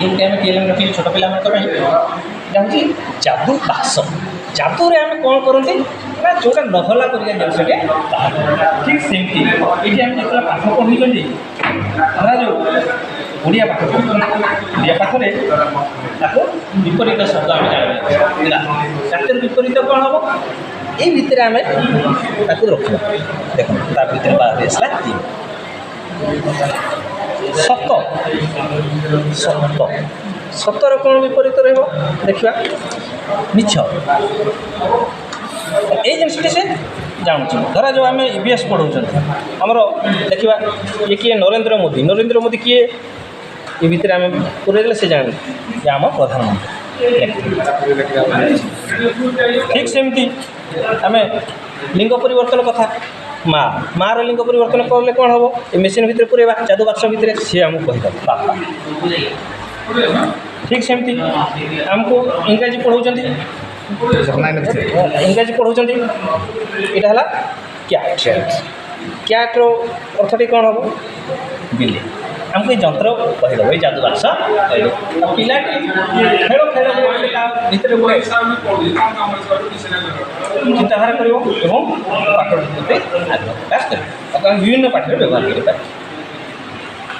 ये गोटे आम टीएलएम रखी छोट पिला यहाँ हूँ जादू बाक्स जादूरे आम कौन करती ना जोटा नहला कर जिनसे ठीक सेमती ये आम जो पाठ पढ़ुं धरा जो ओडिया पाठ ओडिया पाठे विपरीत शब्द आम जान विपरीत कौन हम ये भितर आम रखा देख भर बाहर आसला सत सत सतर कौन विपरीत देखा मिछ ये जिनटी से जानूँ धरा जो आम ईवीएस पढ़ाऊँ आमर देखा ये किए नरेंद्र मोदी किए ये भितर आम पूरे से जान आम प्रधानमंत्री ठीक सेमती आम लिंग परिवर्तन कथा माँ लिंग परिवर्तन कले कौन हम ये मेसीन भितर पूरेबा जादू बाक्स भितर सी आमको कहीद बापा ठीक सेमती आमको इंग्राजी पढ़ाऊँ इंग्राजी पढ़ाऊँ यहाँ कैट कैट्र अर्थटी कौन हम बिल्ली आमको ये जंत्र कहीदेव ये जादू बाक्स पिला खेल खेल भितर चिंताधारा कर पाठ प्रति आग्रह विभिन्न पाठ व्यवहार कर